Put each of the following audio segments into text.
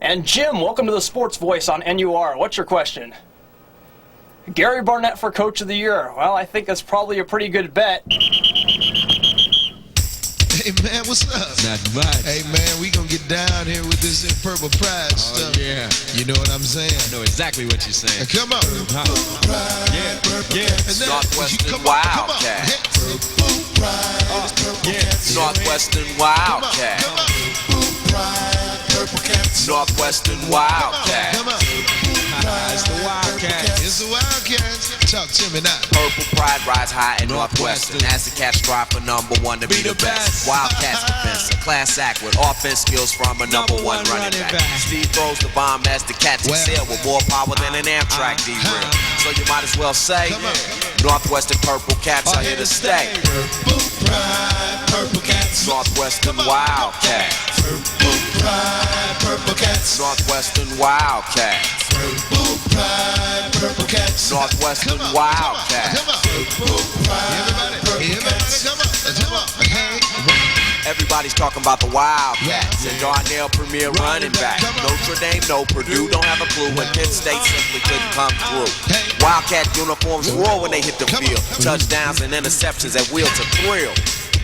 And Jim, welcome to the Sports Voice on NUR. What's your question? Gary Barnett for Coach of the Year. Well, I think that's probably a pretty good bet. Hey, man, what's up? Not much. Hey, man, we gonna get down here with this Purple Pride stuff. Yeah. You know what I'm saying? I know exactly what you're saying. Come on. Purple Pride, Yeah. Northwestern Wildcats. Purple Pride, Purple Cats. Northwestern Wildcats. Come on. Purple Pride, Purple Cats. Northwestern Wildcats. Come on. It's the Wildcats. It's the Wildcats. Talk to me now. Purple pride rise high in Northwestern. As the cats strive for #1 to be the best. Wildcats defense, a class act with offense skills from a #1 running back. Steve throws the bomb as the cats excel with more power than an Amtrak derail. So you might as well say, Northwestern Purple Cats are here to stay. Purple Pride, Purple Cats. Northwestern Wildcats. Purple Pride, Purple Cats. Northwestern Wildcats. Purple Pride, Purple Cats. Northwestern Wildcats. Come on. Purple Pride, Everybody, come on. Hey. Everybody's talking about the Wildcats and Darnell premier running back. Notre Dame, no Purdue, don't have a clue when Penn State simply couldn't come through. Wildcat uniforms roar when they hit the field. Touchdowns and interceptions at will to thrill.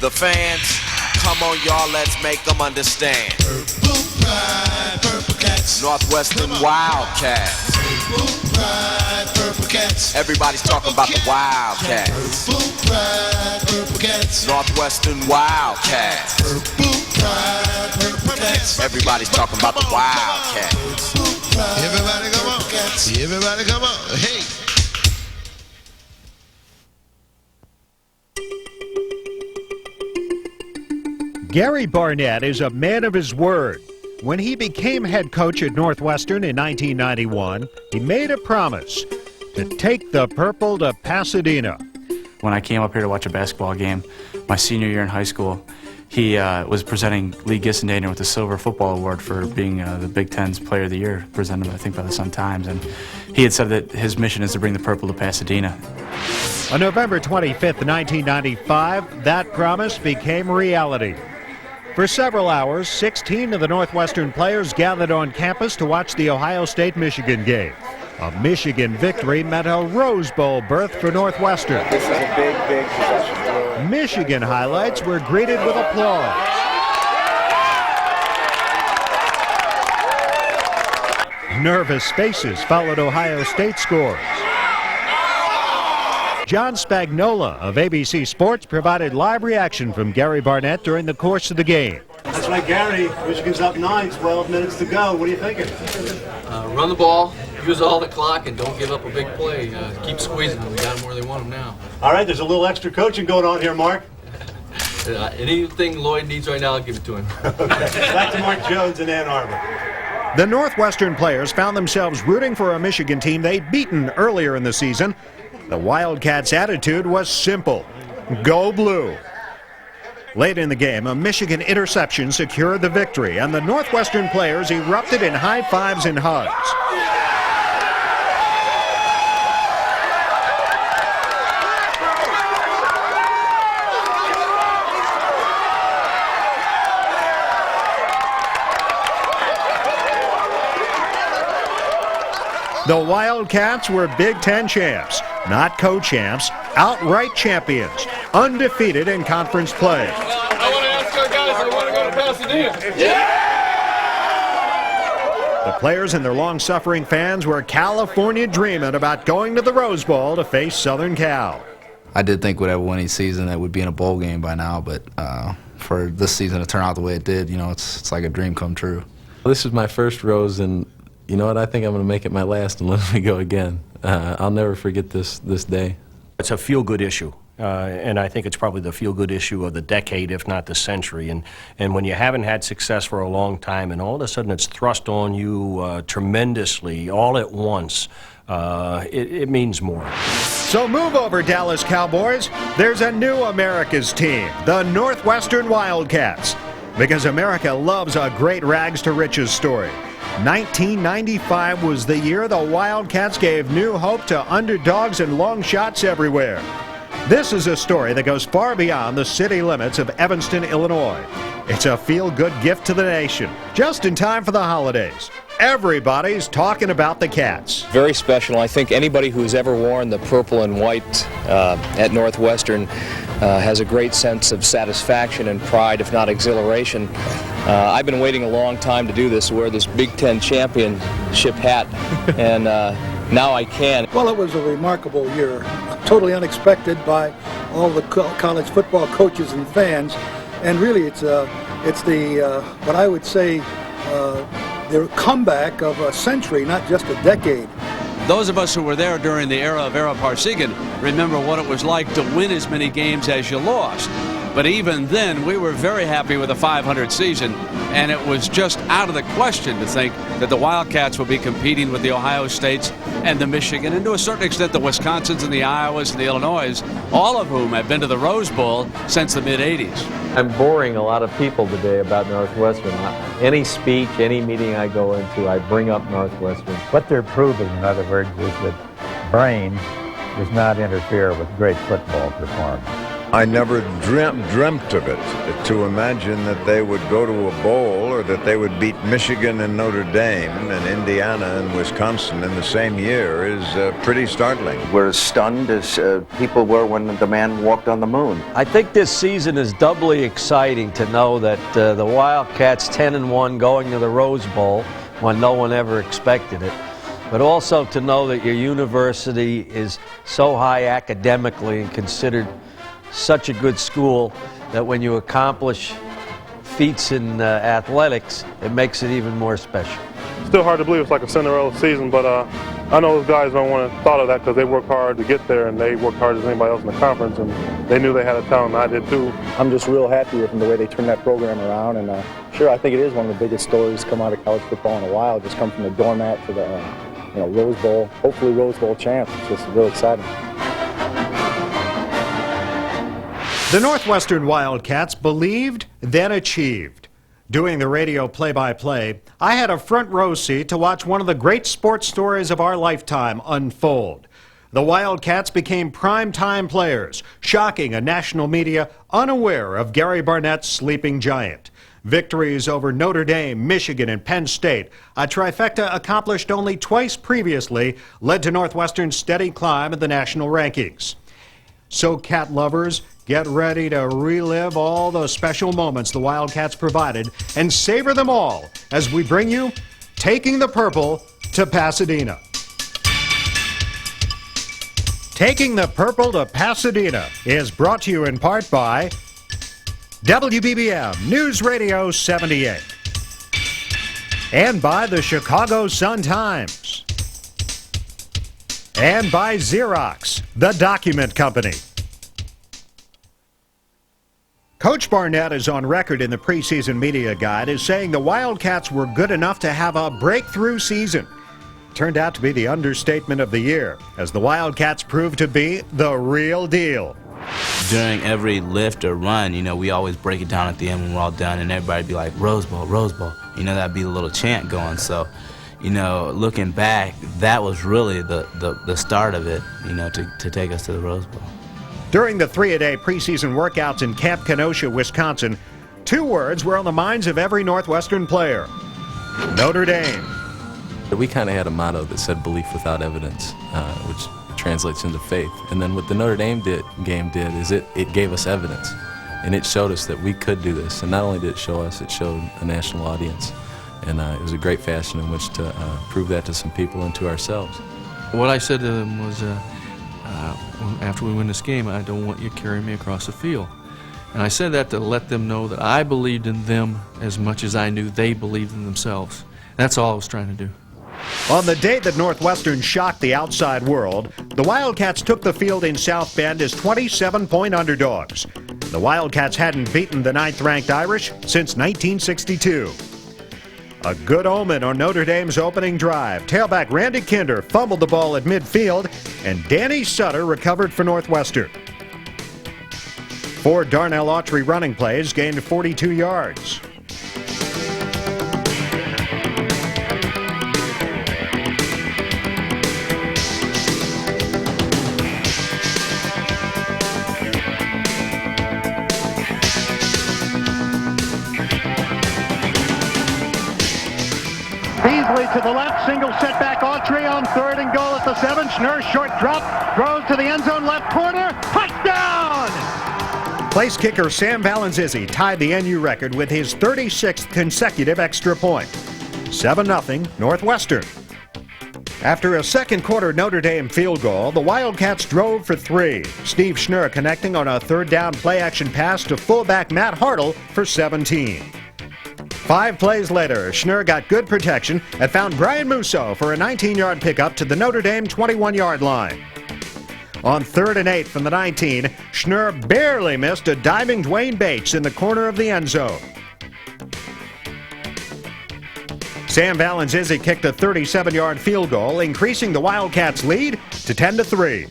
The fans, come on y'all, let's make them understand. Purple Pride, Purple Cats. Northwestern Wildcats. Purple Pride, Purple Cats. Everybody's talking about the Wildcats. Purple Pride, Purple Cats. Northwestern Wildcats. Purple Pride, Purple Cats. Everybody's talking about the Wildcats. Everybody come on. Everybody come on. Hey. Gary Barnett is a man of his word. When he became head coach at Northwestern in 1991, he made a promise to take the purple to Pasadena. When I came up here to watch a basketball game my senior year in high school, he was presenting Lee Gissendaner with the Silver Football Award for being the Big Ten's Player of the Year, presented, I think, by the Sun-Times. And he had said that his mission is to bring the purple to Pasadena. On November 25th, 1995, that promise became reality. For several hours, 16 of the Northwestern players gathered on campus to watch the Ohio State-Michigan game. A Michigan victory meant a Rose Bowl berth for Northwestern. This is a big possession. Michigan highlights were greeted with applause. Nervous faces followed Ohio State scores. John Spagnola of ABC Sports provided live reaction from Gary Barnett during the course of the game. That's right, Gary. Michigan's up 9, 12 minutes to go. What are you thinking? Run the ball, use all the clock, and don't give up a big play. Keep squeezing them. We got them where they want them now. All right, there's a little extra coaching going on here, Mark. Anything Lloyd needs right now, I'll give it to him. Okay. Back to Mark Jones in Ann Arbor. The Northwestern players found themselves rooting for a Michigan team they'd beaten earlier in the season. The Wildcats' attitude was simple: go blue. Late in the game, a Michigan interception secured the victory, and the Northwestern players erupted in high fives and hugs. The Wildcats were Big Ten champs, not co-champs, outright champions, undefeated in conference play. I want to ask our guys, they want to go to Pasadena. Yeah! The players and their long-suffering fans were California dreaming about going to the Rose Bowl to face Southern Cal. I did think with every winning season that we'd be in a bowl game by now, but for this season to turn out the way it did, you know, it's like a dream come true. This is my first Rose, and you know what? I think I'm going to make it my last and let me go again. I'll never forget this day. It's a feel-good issue, and I think it's probably the feel-good issue of the decade, if not the century. And when you haven't had success for a long time, and all of a sudden it's thrust on you tremendously all at once, it means more. So move over, Dallas Cowboys. There's a new America's team, the Northwestern Wildcats, because America loves a great rags to riches story. 1995 was the year the Wildcats gave new hope to underdogs and long shots everywhere. This is a story that goes far beyond the city limits of Evanston, Illinois. It's a feel-good gift to the nation, just in time for the holidays. Everybody's talking about the Cats. Very special. I think anybody who's ever worn the purple and white at Northwestern has a great sense of satisfaction and pride, if not exhilaration. I've been waiting a long time to do this, wear this Big Ten championship hat, and now I can. Well, it was a remarkable year, totally unexpected by all the college football coaches and fans, and really it's the what I would say the comeback of a century, not just a decade. Those of us who were there during the era of Era Parsegan remember what it was like to win as many games as you lost. But even then, we were very happy with a 500 season, and it was just out of the question to think that the Wildcats would be competing with the Ohio States and the Michigan, and to a certain extent the Wisconsins and the Iowas and the Illinois, all of whom have been to the Rose Bowl since the mid-'80s. I'm boring a lot of people today about Northwestern. Any speech, any meeting I go into, I bring up Northwestern. What they're proving, in other words, is that brain does not interfere with great football performance. I never dreamt of it, to imagine that they would go to a bowl or that they would beat Michigan and Notre Dame and Indiana and Wisconsin in the same year is pretty startling. We're as stunned as people were when the man walked on the moon. I think this season is doubly exciting to know that the Wildcats 10-1 going to the Rose Bowl when no one ever expected it, but also to know that your university is so high academically and considered such a good school that when you accomplish feats in athletics, it makes it even more special. Still hard to believe it's like a Cinderella season, but I know those guys don't want to thought of that because they work hard to get there, and they worked hard as anybody else in the conference, and they knew they had a talent, and I did too. I'm just real happy with the way they turned that program around, and sure, I think it is one of the biggest stories come out of college football in a while. Just come from the doormat to the Rose Bowl, hopefully Rose Bowl champ. It's just real exciting. The Northwestern Wildcats believed, then achieved. Doing the radio play-by-play, I had a front row seat to watch one of the great sports stories of our lifetime unfold. The Wildcats became prime-time players, shocking a national media unaware of Gary Barnett's sleeping giant. Victories over Notre Dame, Michigan, and Penn State, a trifecta accomplished only twice previously, led to Northwestern's steady climb in the national rankings. So, cat lovers, get ready to relive all the special moments the Wildcats provided and savor them all as we bring you Taking the Purple to Pasadena. Taking the Purple to Pasadena is brought to you in part by WBBM News Radio 78 and by the Chicago Sun-Times and by Xerox, the document company. Coach Barnett is on record in the preseason media guide as saying the Wildcats were good enough to have a breakthrough season. Turned out to be the understatement of the year, as the Wildcats proved to be the real deal. During every lift or run, we always break it down at the end when we're all done, and everybody'd be like, Rose Bowl, Rose Bowl. That'd be a little chant going. So, looking back, that was really the start of it, to take us to the Rose Bowl. During the 3-a-day preseason workouts in Camp Kenosha, Wisconsin, two words were on the minds of every Northwestern player: Notre Dame. We kind of had a motto that said belief without evidence, which translates into faith. And then what the Notre Dame game did is it gave us evidence, and it showed us that we could do this. And not only did it show us, it showed a national audience. And it was a great fashion in which to prove that to some people and to ourselves. What I said to them was, after we win this game, I don't want you carrying me across the field. And I said that to let them know that I believed in them as much as I knew they believed in themselves. That's all I was trying to do. On the day that Northwestern shocked the outside world, the Wildcats took the field in South Bend as 27-point underdogs. The Wildcats hadn't beaten the 9th-ranked Irish since 1962. A good omen on Notre Dame's opening drive. Tailback Randy Kinder fumbled the ball at midfield, and Danny Sutter recovered for Northwestern. 4 Darnell Autry running plays gained 42 yards. Beasley to the left, single set back Autry on 3rd and goal at the 7. Schnurr, short drop, throws to the end zone, left corner, touchdown! Place kicker Sam Valenzizi tied the NU record with his 36th consecutive extra point. 7-0 Northwestern. After a second quarter Notre Dame field goal, the Wildcats drove for 3. Steve Schnurr connecting on a 3rd down play-action pass to fullback Matt Hartle for 17. 5 plays later, Schnurr got good protection and found Brian Musso for a 19-yard pickup to the Notre Dame 21-yard line. On 3rd and 8 from the 19, Schnurr barely missed a diving Dwayne Bates in the corner of the end zone. Sam Valenzizi kicked a 37-yard field goal, increasing the Wildcats' lead to 10-3.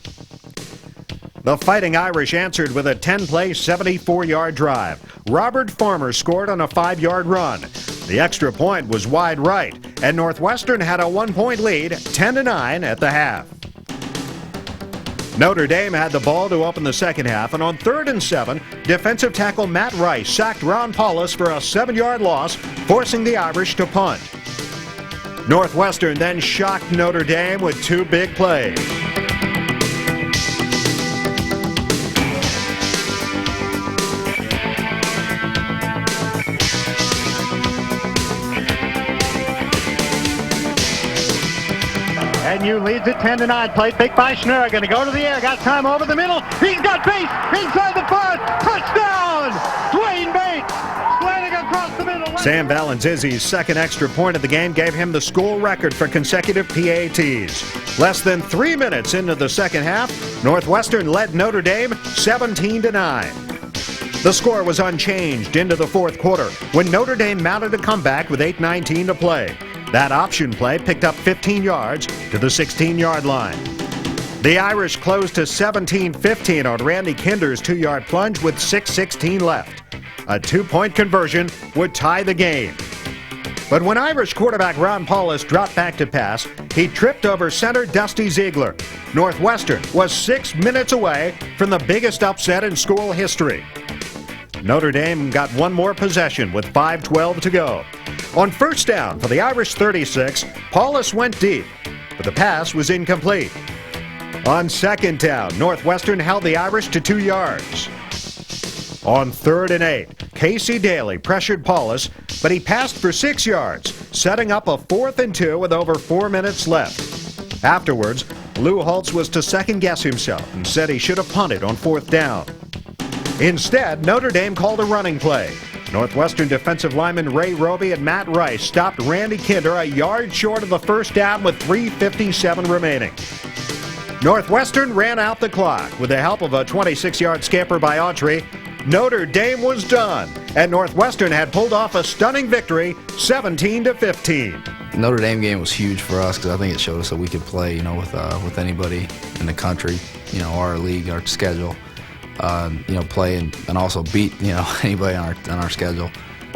The Fighting Irish answered with a 10-play, 74-yard drive. Robert Farmer scored on a 5-yard run. The extra point was wide right, and Northwestern had a 1-point lead, 10-9 at the half. Notre Dame had the ball to open the second half, and on 3rd and 7, defensive tackle Matt Rice sacked Ron Paulus for a 7-yard loss, forcing the Irish to punt. Northwestern then shocked Notre Dame with 2 big plays. NU leads it 10-9. Play fake by Schnurr. Going to go to the air. Got time over the middle. He's got Bates inside the 5. Touchdown! Dwayne Bates sliding across the middle. Sam Valenzizi's second extra point of the game gave him the school record for consecutive PATs. Less than 3 minutes into the second half, Northwestern led Notre Dame 17-9. The score was unchanged into the fourth quarter when Notre Dame mounted a comeback with 8:19 to play. That option play picked up 15 yards to the 16-yard line. The Irish closed to 17-15 on Randy Kinder's 2-yard plunge with 6:16 left. A 2-point conversion would tie the game. But when Irish quarterback Ron Paulus dropped back to pass, he tripped over center Dusty Ziegler. Northwestern was 6 minutes away from the biggest upset in school history. Notre Dame got one more possession with 5:12 to go. On first down for the Irish 36, Paulus went deep, but the pass was incomplete. On second down, Northwestern held the Irish to 2 yards. On 3rd and 8, Casey Daly pressured Paulus, but he passed for 6 yards, setting up a 4th and 2 with over 4 minutes left. Afterwards, Lou Holtz was to second-guess himself and said he should have punted on 4th down. Instead, Notre Dame called a running play. Northwestern defensive lineman Ray Roby and Matt Rice stopped Randy Kinder a yard short of the first down with 3:57 remaining. Northwestern ran out the clock with the help of a 26-yard scamper by Autry. Notre Dame was done, and Northwestern had pulled off a stunning victory, 17-15. The Notre Dame game was huge for us because I think it showed us that we could play, with anybody in the country, our league, our schedule. Play and also beat, anybody on our schedule.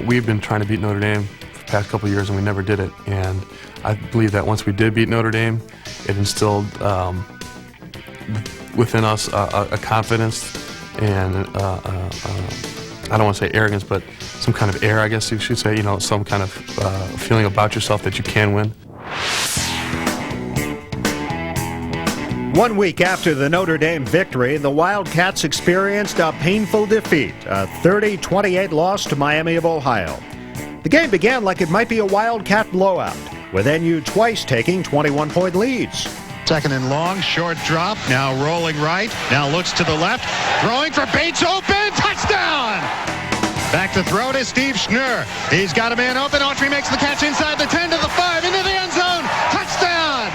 We've been trying to beat Notre Dame for the past couple of years, and we never did it. And I believe that once we did beat Notre Dame, it instilled within us a confidence and I don't want to say arrogance, but some kind of air, I guess you should say. Some kind of feeling about yourself that you can win. 1 week after the Notre Dame victory, the Wildcats experienced a painful defeat, a 30-28 loss to Miami of Ohio. The game began like it might be a Wildcat blowout, with NU twice taking 21-point leads. Second and long, short drop, now rolling right, now looks to the left, throwing for Bates, open, touchdown! Back to throw to Steve Schnurr. He's got a man open, Autry makes the catch inside the 10 to the 5, into the end zone, touchdown!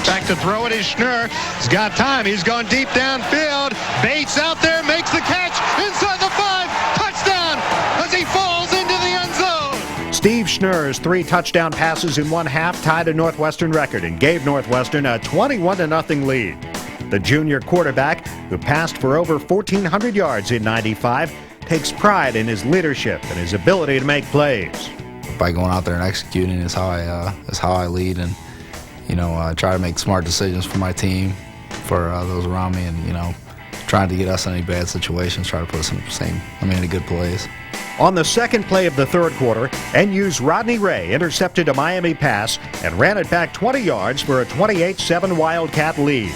Back to throw it is Schnurr. He's got time. He's gone deep downfield. Bates out there makes the catch inside the 5. Touchdown as he falls into the end zone. Steve Schnurr's 3 touchdown passes in one half tied a Northwestern record and gave Northwestern a 21-0 lead. The junior quarterback, who passed for over 1,400 yards in '95, takes pride in his leadership and his ability to make plays. By going out there and executing is how I lead, and try to make smart decisions for my team, for those around me, and trying to get us in any bad situations, try to put us in any good plays. On the second play of the third quarter, NU's Rodney Ray intercepted a Miami pass and ran it back 20 yards for a 28-7 Wildcat lead.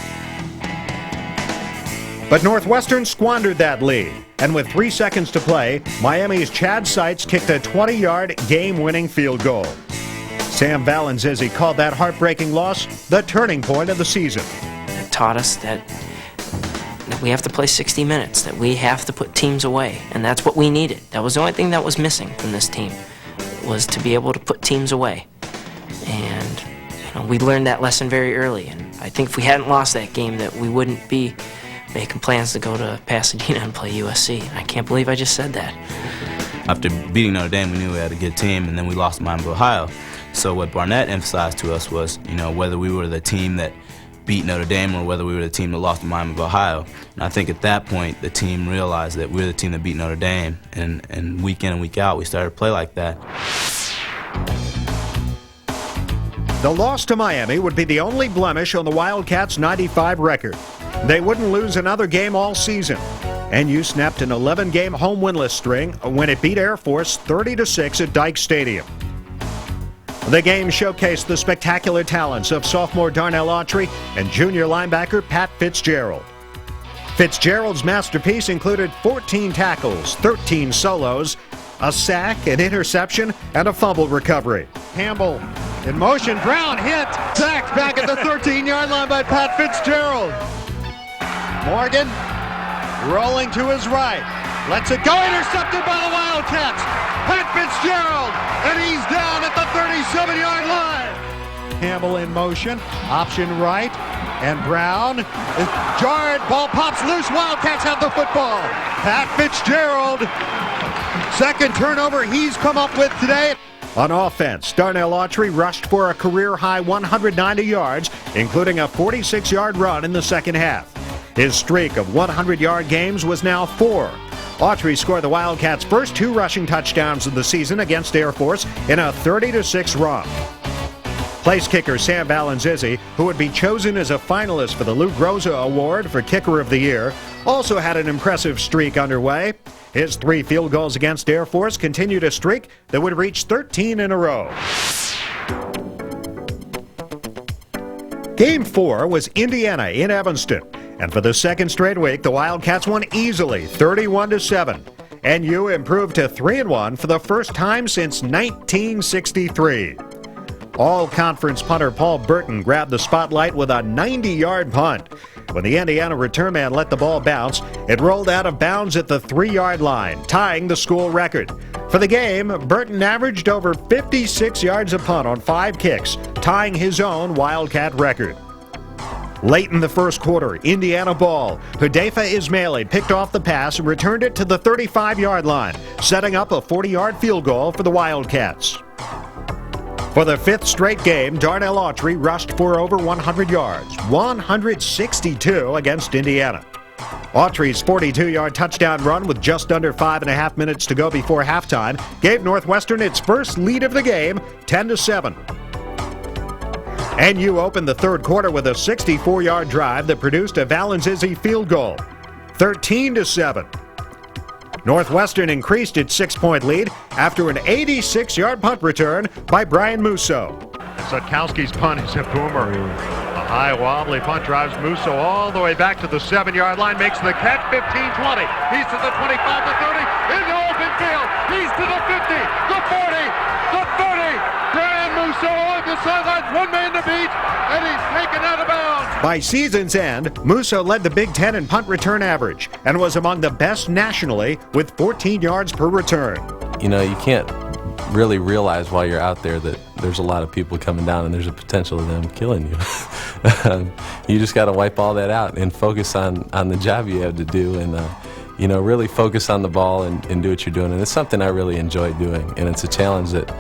But Northwestern squandered that lead, and with 3 seconds to play, Miami's Chad Seitz kicked a 20-yard game-winning field goal. Sam Valenzizi called that heartbreaking loss the turning point of the season. It taught us that we have to play 60 minutes, that we have to put teams away, and that's what we needed. That was the only thing that was missing from this team, was to be able to put teams away. And we learned that lesson very early, and I think if we hadn't lost that game, that we wouldn't be making plans to go to Pasadena and play USC. I can't believe I just said that. After beating Notre Dame, we knew we had a good team, and then we lost to Miami of Ohio. So what Barnett emphasized to us was, whether we were the team that beat Notre Dame or whether we were the team that lost to Miami of Ohio. And I think at that point, the team realized that we were the team that beat Notre Dame, and week in and week out, we started to play like that. The loss to Miami would be the only blemish on the Wildcats' 95 record. They wouldn't lose another game all season. NU snapped an 11-game home winless string when it beat Air Force 30-6 at Dyke Stadium. The game showcased the spectacular talents of sophomore Darnell Autry and junior linebacker Pat Fitzgerald. Fitzgerald's masterpiece included 14 tackles, 13 solos, a sack, an interception, and a fumble recovery. Campbell in motion, Brown hit, sacked back at the 13-yard line by Pat Fitzgerald. Morgan rolling to his right, lets it go, intercepted by the Wildcats. Pat Fitzgerald, and he's down at the 37-yard line. Campbell in motion, option right, and Brown is jarred, ball pops loose, Wildcats have the football. Pat Fitzgerald, second turnover he's come up with today. On offense, Darnell Autry rushed for a career-high 190 yards, including a 46-yard run in the second half. His streak of 100-yard games was now 4. Autry scored the Wildcats' first 2 rushing touchdowns of the season against Air Force in a 30-6 run. Place kicker Sam Valenzizi, who would be chosen as a finalist for the Lou Groza Award for Kicker of the Year, also had an impressive streak underway. His 3 field goals against Air Force continued a streak that would reach 13 in a row. Game 4 was Indiana in Evanston. And for the second straight week, the Wildcats won easily, 31-7. NU improved to 3-1 for the first time since 1963. All-conference punter Paul Burton grabbed the spotlight with a 90-yard punt. When the Indiana return man let the ball bounce, it rolled out of bounds at the 3-yard line, tying the school record. For the game, Burton averaged over 56 yards a punt on 5 kicks, tying his own Wildcat record. Late in the first quarter, Indiana ball. Hudayfa Ismaili picked off the pass and returned it to the 35-yard line, setting up a 40-yard field goal for the Wildcats. For the 5th straight game, Darnell Autry rushed for over 100 yards, 162 against Indiana. Autry's 42-yard touchdown run with just under 5.5 minutes to go before halftime gave Northwestern its first lead of the game, 10-7. NU opened the third quarter with a 64-yard drive that produced a Valenzizi field goal, 13-7. Northwestern increased its 6-point lead after an 86-yard punt return by Brian Musso. Sutkowski's punt is a boomer. A high wobbly punt drives Musso all the way back to the 7-yard line, makes the catch, 15-20. He's to the 25, the 30, in the open field. He's to the 50, the 40, the 30. Brian Musso on the sidelines, 1 man to beat, and he's taken out of bounds. By season's end, Musso led the Big Ten in punt return average and was among the best nationally with 14 yards per return. You can't really realize while you're out there that there's a lot of people coming down and there's a potential of them killing you. You just got to wipe all that out and focus on the job you have to do, and really focus on the ball and do what you're doing. And it's something I really enjoy doing, and it's a challenge that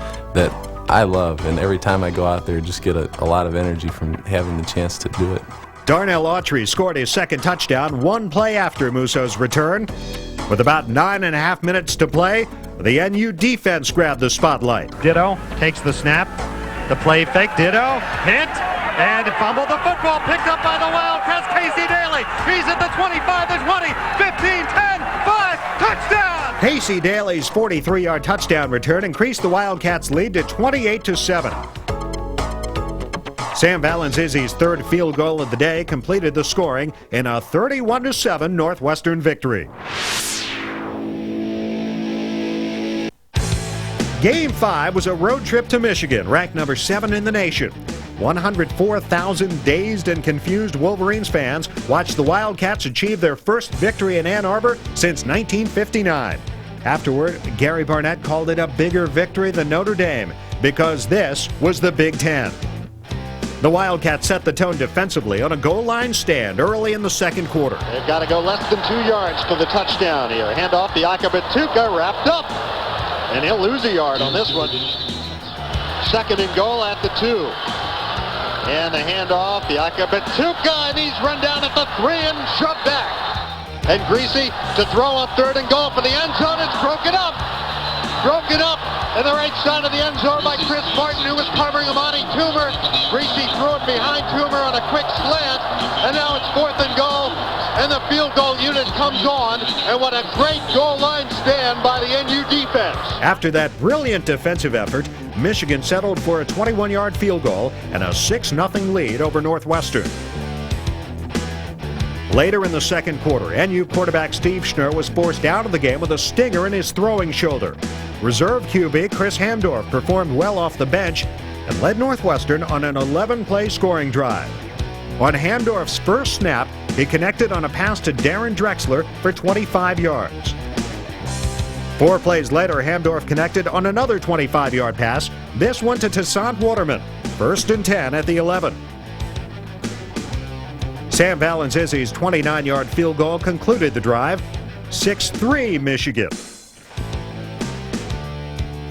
I love, and every time I go out there, just get a lot of energy from having the chance to do it. Darnell Autry scored his second touchdown 1 play after Musso's return. With about 9.5 minutes to play, the NU defense grabbed the spotlight. Ditto takes the snap. The play fake. Ditto hit. And fumble the football, picked up by the Wildcats. Casey Daly, he's at the 25, the 20, 15, 10, 5, touchdown! Casey Daly's 43-yard touchdown return increased the Wildcats' lead to 28-7. Sam Valenzizi's third field goal of the day completed the scoring in a 31-7 Northwestern victory. Game 5 was a road trip to Michigan, ranked number 7 in the nation. 104,000 dazed and confused Wolverines fans watched the Wildcats achieve their first victory in Ann Arbor since 1959. Afterward, Gary Barnett called it a bigger victory than Notre Dame because this was the Big Ten. The Wildcats set the tone defensively on a goal line stand early in the second quarter. They've got to go less than 2 yards for the touchdown here. Hand off to Akabatuka, wrapped up. And he'll lose a yard on this one. Second and goal at the 2. And the handoff, the Akabatuka, and he's run down at the 3 and shoved back. And Greasy to throw on third and goal for the end zone. It's broken up. Broken up in the right side of the end zone by Chris Martin, who was covering Amani Toomer. Greasy threw it behind Toomer on a quick slant. And now it's fourth and goal. And the field goal unit comes on. And what a great goal line stand by the NU defense. After that brilliant defensive effort, Michigan settled for a 21-yard field goal and a 6-0 lead over Northwestern. Later in the second quarter, NU quarterback Steve Schnur was forced out of the game with a stinger in his throwing shoulder. Reserve QB Chris Hamdorf performed well off the bench and led Northwestern on an 11-play scoring drive. On Hamdorf's first snap, he connected on a pass to Darren Drexler for 25 yards. 4 plays later, Hamdorf connected on another 25-yard pass, this one to Toussaint Waterman. First and 10 at the 11. Sam Valenzizi's 29-yard field goal concluded the drive. 6-3 Michigan.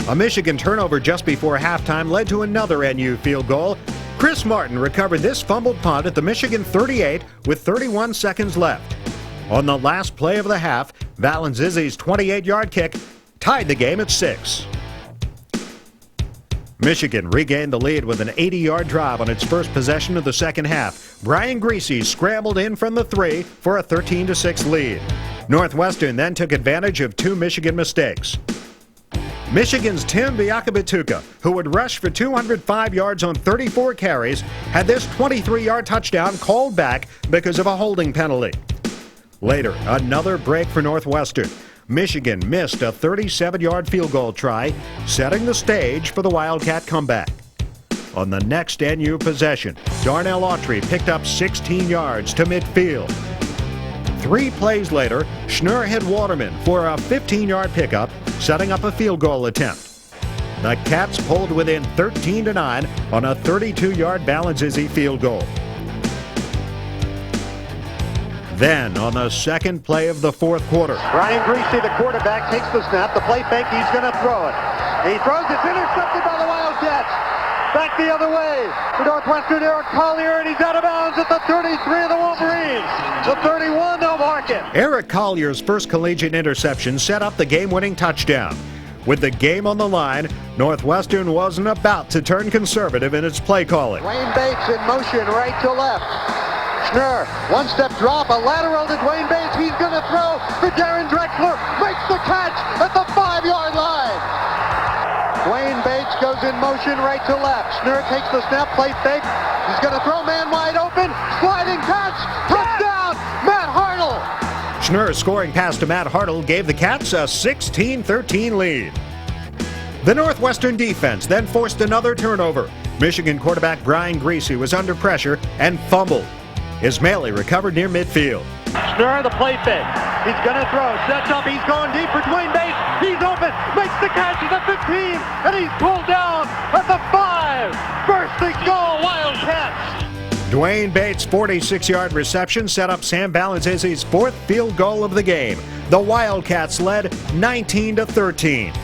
A Michigan turnover just before halftime led to another NU field goal. Chris Martin recovered this fumbled punt at the Michigan 38 with 31 seconds left. On the last play of the half, Valenzizi's 28-yard kick tied the game at 6. Michigan regained the lead with an 80-yard drive on its first possession of the second half. Brian Greasy scrambled in from the 3 for a 13-6 lead. Northwestern then took advantage of 2 Michigan mistakes. Michigan's Tim Biakabatuka, who would rush for 205 yards on 34 carries, had this 23-yard touchdown called back because of a holding penalty. Later, another break for Northwestern. Michigan missed a 37-yard field goal try, setting the stage for the Wildcat comeback. On the next NU possession, Darnell Autry picked up 16 yards to midfield. 3 plays later, Schnur hit Waterman for a 15-yard pickup, setting up a field goal attempt. The Cats pulled within 13-9 on a 32-yard Valenzizi field goal. Then, on the second play of the fourth quarter, Brian Greasy, the quarterback, takes the snap. The play fake, he's going to throw it. He throws, it's intercepted by the Wildcats. Back the other way to Northwestern, Eric Collier, and he's out of bounds at the 33 of the Wolverines. The 31, they'll mark it. Eric Collier's first collegiate interception set up the game-winning touchdown. With the game on the line, Northwestern wasn't about to turn conservative in its play calling. Dwayne Bates in motion right to left. Schnur, one-step drop, a lateral to Dwayne Bates. He's going to throw for Darren Drexler. Makes the catch at the 5-yard line. Dwayne Bates goes in motion right to left. Schnur takes the snap, play fake. He's going to throw, man wide open. Sliding catch. Touchdown, Matt Hartle. Schnur's scoring pass to Matt Hartle gave the Cats a 16-13 lead. The Northwestern defense then forced another turnover. Michigan quarterback Brian Greasy was under pressure and fumbled. Ismaili recovered near midfield. Schnur, the play fake. He's going to throw, sets up, he's going deep for Dwayne Bates. He's open, makes the catch at the 15, and he's pulled down at the 5. First and goal, Wildcats. Dwayne Bates' 46-yard reception set up Sam Valenzizi's 4th field goal of the game. The Wildcats led 19-13.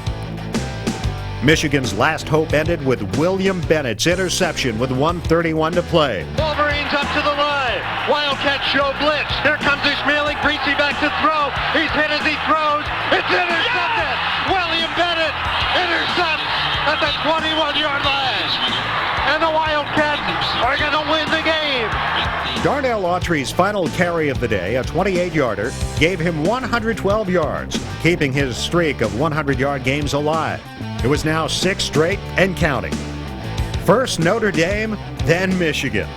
Michigan's last hope ended with William Bennett's interception with 1:31 to play. Wolverines up to the line. Wildcats show blitz. Here comes Ismaili. Greasy back to throw. He's hit as he throws. It's intercepted. William Bennett intercepts at the 21-yard line. And the Wildcats are going to win Darnell Autry's final carry of the day, a 28-yarder, gave him 112 yards, keeping his streak of 100-yard games alive. It was now 6 straight and counting. First Notre Dame, then Michigan.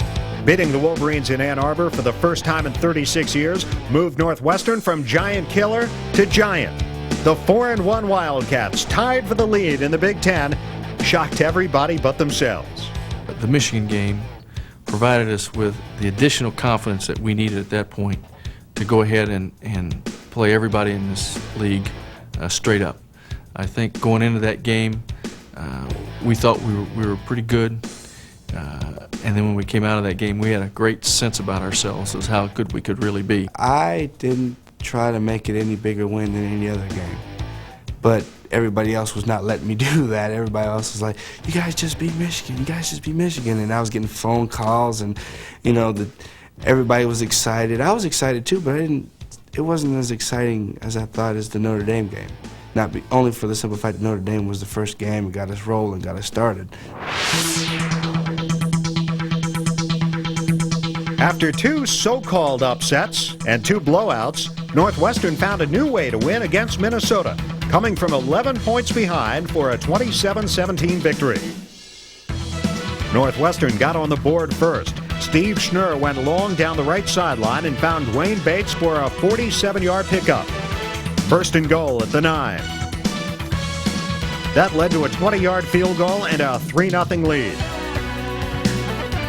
Beating the Wolverines in Ann Arbor for the first time in 36 years moved Northwestern from giant killer to giant. The 4-1 Wildcats, tied for the lead in the Big Ten, shocked everybody but themselves. The Michigan game provided us with the additional confidence that we needed at that point to go ahead and play everybody in this league straight up. I think going into that game, we thought we were pretty good. And then when we came out of that game, we had a great sense about ourselves as how good we could really be. I didn't try to make it any bigger win than any other game. But everybody else was not letting me do that. Everybody else was like, you guys just beat Michigan, you guys just beat Michigan. And I was getting phone calls and, you know, everybody was excited. I was excited too, but it wasn't as exciting as I thought as the Notre Dame game. Only for the simple fact that Notre Dame was the first game and got us rolling, got us started. After 2 so-called upsets and 2 blowouts, Northwestern found a new way to win against Minnesota, coming from 11 points behind for a 27-17 victory. Northwestern got on the board first. Steve Schnur went long down the right sideline and found Dwayne Bates for a 47-yard pickup. First and goal at the 9. That led to a 20-yard field goal and a 3-0 lead.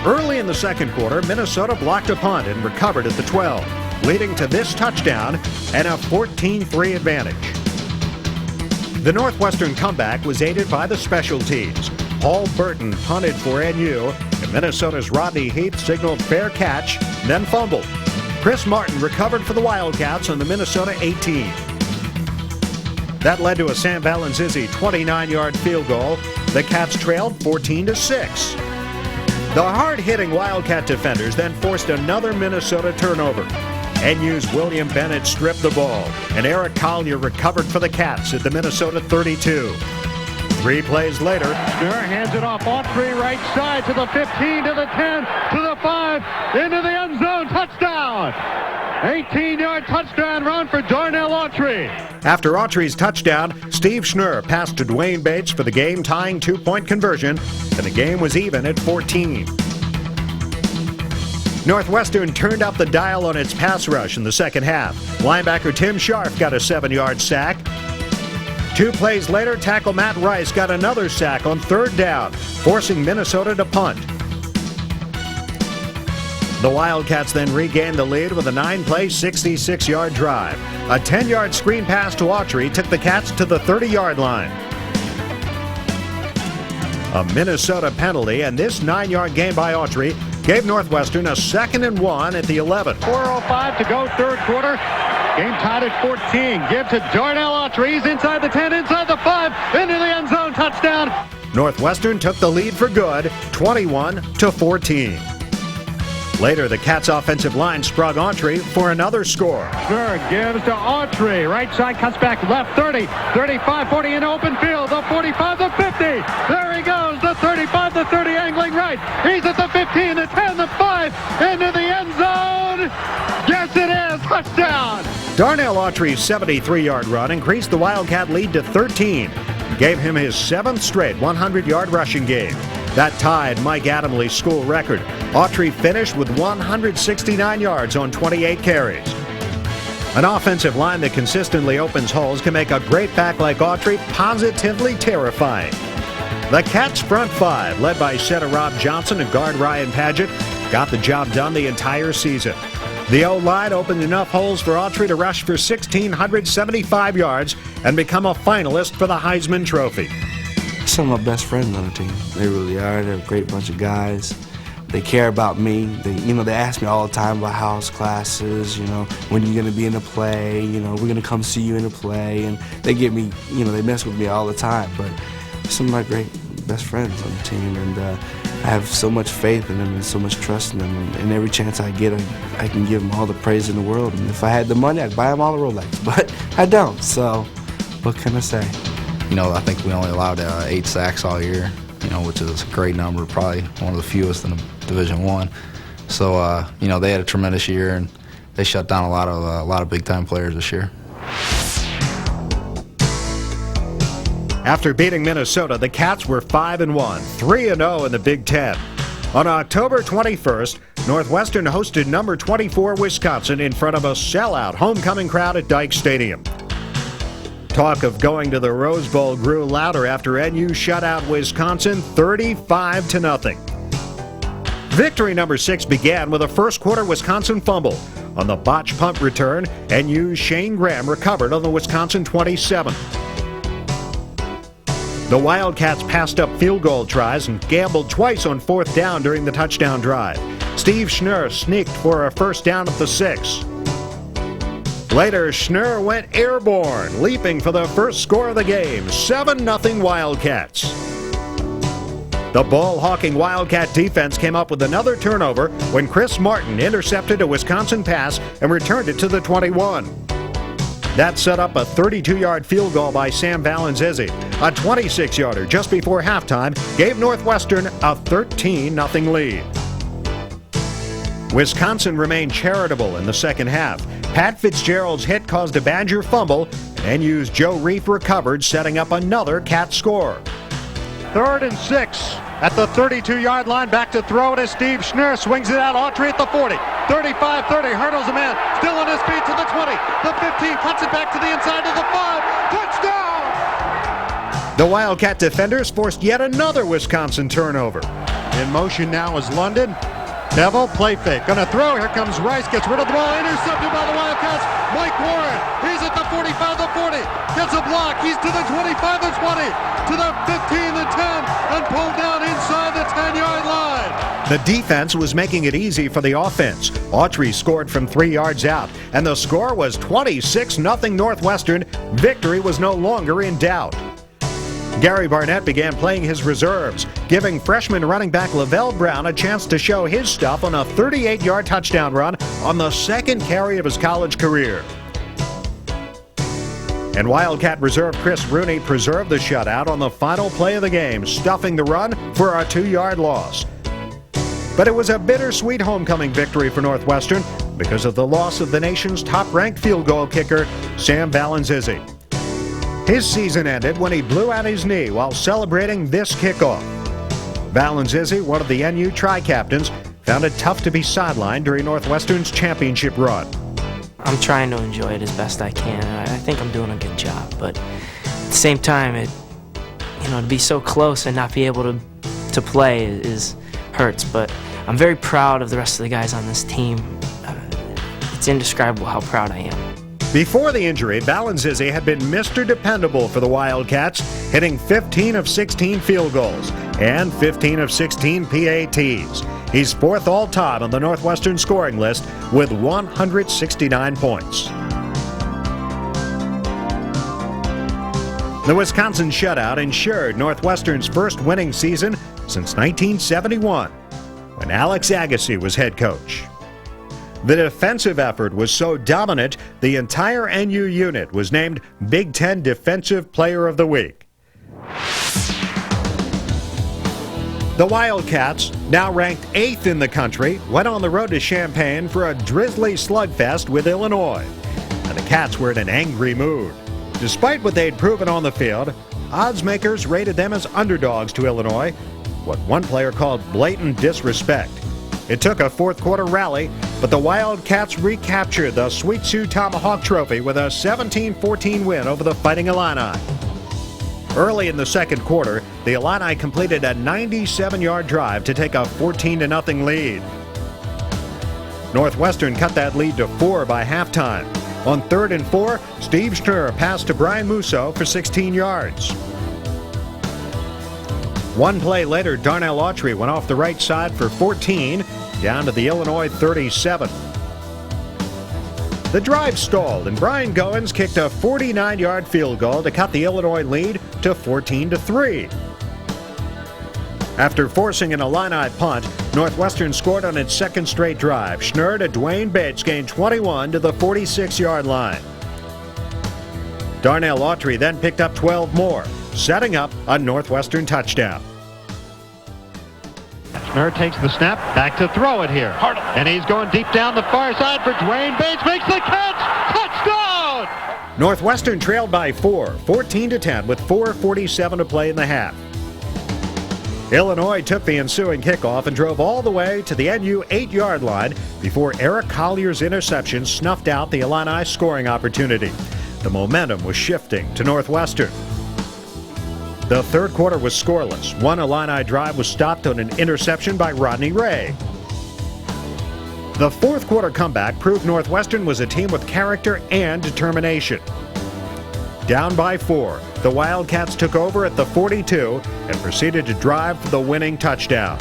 Early in the second quarter, Minnesota blocked a punt and recovered at the 12, leading to this touchdown and a 14-3 advantage. The Northwestern comeback was aided by the special teams. Paul Burton punted for NU, and Minnesota's Rodney Heath signaled fair catch, then fumbled. Chris Martin recovered for the Wildcats on the Minnesota 18. That led to a Sam Valenzizi 29-yard field goal. The Cats trailed 14-6. The hard-hitting Wildcat defenders then forced another Minnesota turnover. NU's William Bennett stripped the ball, and Eric Collier recovered for the Cats at the Minnesota 32. 3 plays later, Schnur hands it off Autry right side to the 15, to the 10, to the 5, into the end zone, touchdown! 18-yard touchdown run for Darnell Autry. After Autry's touchdown, Steve Schnur passed to Dwayne Bates for the game-tying 2-point conversion, and the game was even at 14. Northwestern turned up the dial on its pass rush in the second half. Linebacker Tim Scharf got a 7-yard sack. 2 plays later, tackle Matt Rice got another sack on 3rd down, forcing Minnesota to punt. The Wildcats then regained the lead with a 9-play, 66-yard drive. A 10-yard screen pass to Autry took the Cats to the 30-yard line. A Minnesota penalty, and this 9-yard gain by Autry gave Northwestern a 2nd and 1 at the 11. 4:05 to go, third quarter. Game tied at 14. Give to Darnell Autry. He's inside the 10, inside the 5, into the end zone, touchdown. Northwestern took the lead for good, 21-14. Later, the Cats' offensive line sprung Autry for another score. Schnur gives to Autry. Right side cuts back left, 30, 35, 40 in open field. The 45, the 50. There he goes, the 35, the 30 angling right. He's at the 15, the 10, the 5, into the end zone. Yes, it is. Touchdown. Darnell Autry's 73-yard run increased the Wildcat lead to 13, and gave him his 7th straight 100-yard rushing game. That tied Mike Adamley's school record. Autry finished with 169 yards on 28 carries. An offensive line that consistently opens holes can make a great back like Autry positively terrifying. The Cats' front 5, led by center Rob Johnson and guard Ryan Padgett, got the job done the entire season. The O-line opened enough holes for Autry to rush for 1,675 yards and become a finalist for the Heisman Trophy. Some of my best friends on the team. They really are. They're a great bunch of guys. They care about me. They ask me all the time about house classes, when you're going to be in a play, we're going to come see you in a play. And they get me, they mess with me all the time. But some of my great best friends on the team. And I have so much faith in them and so much trust in them. And every chance I get, I can give them all the praise in the world. And if I had the money, I'd buy them all a Rolex. But I don't, so what can I say? I think we only allowed 8 sacks all year, which is a great number, probably one of the fewest in Division I. So you know, they had a tremendous year, and they shut down a lot of big-time players this year. After beating Minnesota, the Cats were 5-1, 3-0 in the Big Ten. On October 21st, Northwestern hosted number 24 Wisconsin in front of a sellout homecoming crowd at Dike Stadium. Talk of going to the Rose Bowl grew louder after NU shut out Wisconsin 35-0. Victory number 6 began with a first quarter Wisconsin fumble. On the botched punt return, NU's Shane Graham recovered on the Wisconsin 27. The Wildcats passed up field goal tries and gambled twice on 4th down during the touchdown drive. Steve Schnurr sneaked for a first down at the 6. Later, Schnurr went airborne, leaping for the first score of the game, 7-0 Wildcats. The ball-hawking Wildcat defense came up with another turnover when Chris Martin intercepted a Wisconsin pass and returned it to the 21. That set up a 32-yard field goal by Sam Valenzizi. A 26-yarder just before halftime gave Northwestern a 13-0 lead. Wisconsin remained charitable in the second half. Pat Fitzgerald's hit caused a Badger fumble, and NU's Joe Reif recovered, setting up another Cat score. 3rd and 6 at the 32-yard line. Back to throw to Steve Schnurr. Swings it out. Autry at the 40. 35-30. Hurdles a man. Still on his feet to the 20. The 15. Cuts it back to the inside to the 5. Touchdown! The Wildcat defenders forced yet another Wisconsin turnover. In motion now is London. Neville, play fake. Gonna throw. Here comes Rice. Gets rid of the ball. Intercepted by the Wildcats. Mike Warren. He's at the 45, the 40. Gets a block. He's to the 25, the 20. To the 15, the 10. And pulled down inside the 10-yard line. The defense was making it easy for the offense. Autry scored from 3 yards out, and the score was 26-0 Northwestern. Victory was no longer in doubt. Gary Barnett began playing his reserves, giving freshman running back Lavelle Brown a chance to show his stuff on a 38-yard touchdown run on the second carry of his college career. And Wildcat reserve Chris Rooney preserved the shutout on the final play of the game, stuffing the run for a 2-yard loss. But it was a bittersweet homecoming victory for Northwestern because of the loss of the nation's top-ranked field goal kicker, Sam Valenzizi. His season ended when he blew out his knee while celebrating this kickoff. Valenzizi, one of the NU tri-captains, found it tough to be sidelined during Northwestern's championship run. I'm trying to enjoy it as best I can, and I think I'm doing a good job. But at the same time, to be so close and not be able to play hurts. But I'm very proud of the rest of the guys on this team. It's indescribable how proud I am. Before the injury, Valenzizi had been Mr. Dependable for the Wildcats, hitting 15 of 16 field goals and 15 of 16 PATs. He's 4th all-time on the Northwestern scoring list with 169 points. The Wisconsin shutout ensured Northwestern's first winning season since 1971, when Alex Agassi was head coach. The defensive effort was so dominant, the entire NU unit was named Big Ten Defensive Player of the Week. The Wildcats, now ranked 8th in the country, went on the road to Champaign for a drizzly slugfest with Illinois. And the Cats were in an angry mood. Despite what they'd proven on the field, odds makers rated them as underdogs to Illinois, what one player called blatant disrespect. It took a 4th quarter rally, but the Wildcats recaptured the Sweet Sue Tomahawk Trophy with a 17-14 win over the Fighting Illini. Early in the second quarter, the Illini completed a 97-yard drive to take a 14-0 lead. Northwestern cut that lead to 4 by halftime. On 3rd and 4, Steve Schnurr passed to Brian Musso for 16 yards. One play later, Darnell Autry went off the right side for 14, down to the Illinois 37. The drive stalled, and Brian Goins kicked a 49-yard field goal to cut the Illinois lead to 14-3. After forcing an Illini punt, Northwestern scored on its second straight drive. Schnurr to Dwayne Bates gained 21 to the 46-yard line. Darnell Autry then picked up 12 more, setting up a Northwestern touchdown. Schnur takes the snap, back to throw it here. And he's going deep down the far side for Dwayne Bates, makes the catch! Touchdown! Northwestern trailed by 4, 14-10, with 4:47 to play in the half. Illinois took the ensuing kickoff and drove all the way to the NU 8-yard line before Eric Collier's interception snuffed out the Illini scoring opportunity. The momentum was shifting to Northwestern. The third quarter was scoreless. One Illini drive was stopped on an interception by Rodney Ray. The fourth quarter comeback proved Northwestern was a team with character and determination. Down by 4, the Wildcats took over at the 42 and proceeded to drive for the winning touchdown.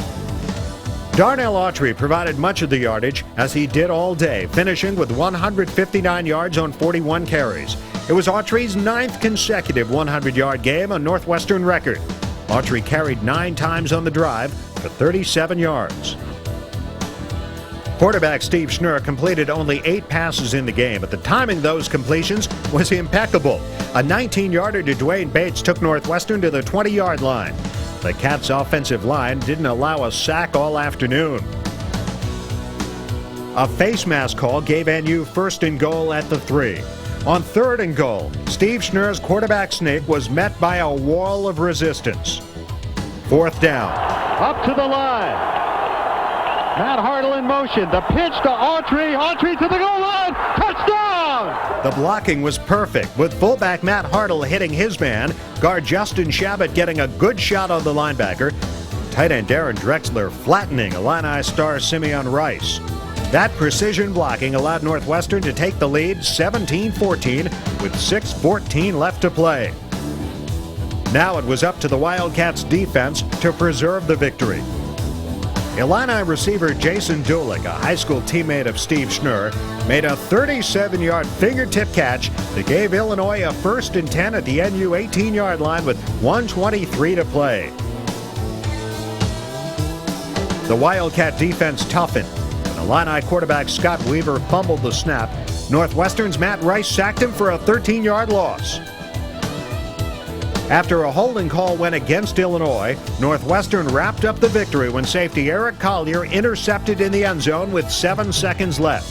Darnell Autry provided much of the yardage, as he did all day, finishing with 159 yards on 41 carries. It was Autry's 9th consecutive 100-yard game, a Northwestern record. Autry carried 9 times on the drive for 37 yards. Quarterback Steve Schnur completed only 8 passes in the game, but the timing of those completions was impeccable. A 19-yarder to Dwayne Bates took Northwestern to the 20-yard line. The Cats' offensive line didn't allow a sack all afternoon. A face mask call gave NU first and goal at the 3. On third and goal, Steve Schnur's quarterback sneak was met by a wall of resistance. Fourth down. Up to the line. Matt Hartle in motion. The pitch to Autry. Autry to the goal line. Touchdown! The blocking was perfect, with fullback Matt Hartle hitting his man, guard Justin Shabbat getting a good shot on the linebacker, tight end Darren Drexler flattening Illini star Simeon Rice. That precision blocking allowed Northwestern to take the lead 17-14 with 6:14 left to play. Now it was up to the Wildcats defense to preserve the victory. Illini receiver Jason Dulick, a high school teammate of Steve Schnur, made a 37-yard fingertip catch that gave Illinois a 1st and 10 at the NU 18-yard line with 1:23 to play. The Wildcat defense toughened. Illini quarterback Scott Weaver fumbled the snap. Northwestern's Matt Rice sacked him for a 13-yard loss. After a holding call went against Illinois, Northwestern wrapped up the victory when safety Eric Collier intercepted in the end zone with 7 seconds left.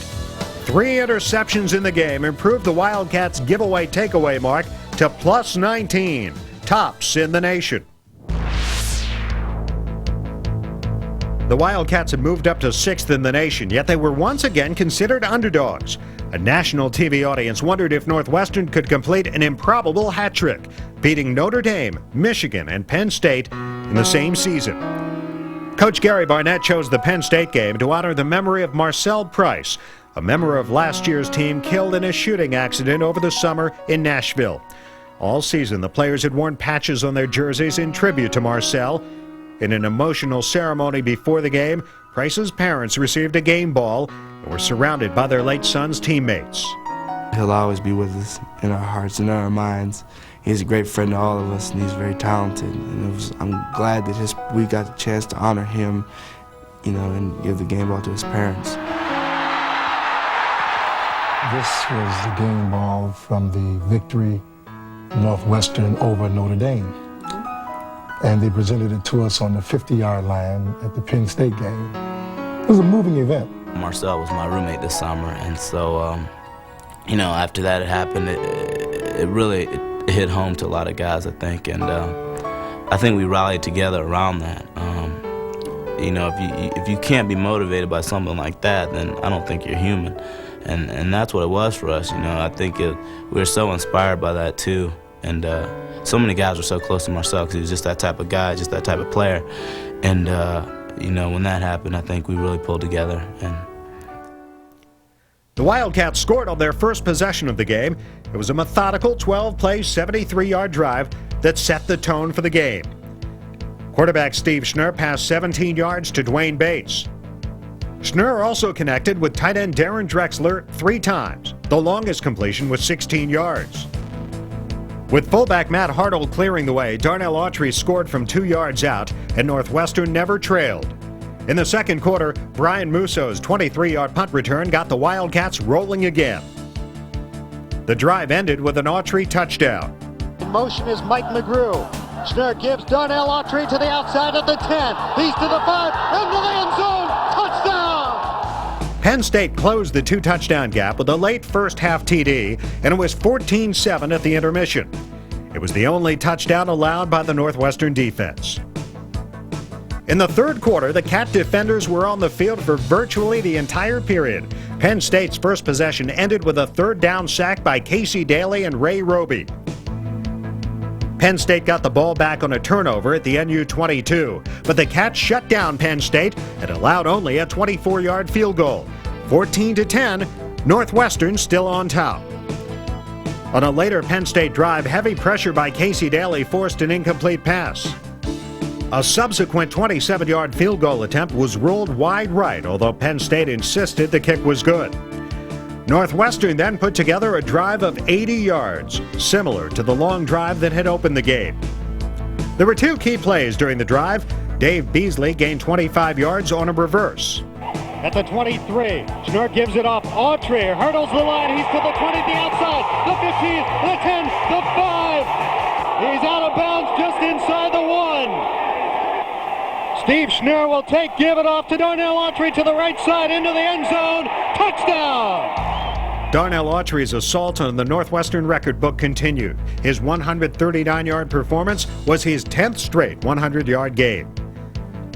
3 interceptions in the game improved the Wildcats' giveaway takeaway mark to +19, tops in the nation. The Wildcats had moved up to 6th in the nation, yet they were once again considered underdogs. A national TV audience wondered if Northwestern could complete an improbable hat trick, beating Notre Dame, Michigan, and Penn State in the same season. Coach Gary Barnett chose the Penn State game to honor the memory of Marcel Price, a member of last year's team killed in a shooting accident over the summer in Nashville. All season, the players had worn patches on their jerseys in tribute to Marcel. In an emotional ceremony before the game, Price's parents received a game ball and were surrounded by their late son's teammates. He'll always be with us in our hearts and in our minds. He's a great friend to all of us, and he's very talented. And I'm glad that we got the chance to honor him, and give the game ball to his parents. This was the game ball from the victory Northwestern over Notre Dame. And they presented it to us on the 50-yard line at the Penn State game. It was a moving event. Marcel was my roommate this summer, and so, after that it happened, it really hit home to a lot of guys, I think, and I think we rallied together around that. If you can't be motivated by something like that, then I don't think you're human, and that's what it was for us. I think we were so inspired by that too, and so many guys were so close to Marcel because he was just that type of guy, just that type of player. And, when that happened, I think we really pulled together. And the Wildcats scored on their first possession of the game. It was a methodical 12-play, 73-yard drive that set the tone for the game. Quarterback Steve Schnur passed 17 yards to Dwayne Bates. Schnur also connected with tight end Darren Drexler 3 times. The longest completion was 16 yards. With fullback Matt Hartle clearing the way, Darnell Autry scored from 2 yards out, and Northwestern never trailed. In the second quarter, Brian Musso's 23-yard punt return got the Wildcats rolling again. The drive ended with an Autry touchdown. In motion is Mike McGrew. Schnurr gives Darnell Autry to the outside of the 10. He's to the 5, into the end zone. Touchdown! Penn State closed the two-touchdown gap with a late first-half TD, and it was 14-7 at the intermission. It was the only touchdown allowed by the Northwestern defense. In the third quarter, the Cat defenders were on the field for virtually the entire period. Penn State's first possession ended with a third down sack by Casey Daly and Ray Roby. Penn State got the ball back on a turnover at the NU 22, but the Cats shut down Penn State and allowed only a 24-yard field goal. 14-10, Northwestern still on top. On a later Penn State drive, heavy pressure by Casey Daly forced an incomplete pass. A subsequent 27-yard field goal attempt was ruled wide right, although Penn State insisted the kick was good. Northwestern then put together a drive of 80 yards, similar to the long drive that had opened the game. There were two key plays during the drive. Dave Beasley gained 25 yards on a reverse. At the 23, Schnurr gives it off. Autry hurdles the line. He's to the 20, the outside, the 15, the 10, the 5. He's out of bounds just inside the 1. Steve Schnurr will give it off to Darnell Autry to the right side into the end zone. Touchdown! Darnell Autry's assault on the Northwestern record book continued. His 139-yard performance was his 10th straight 100-yard game.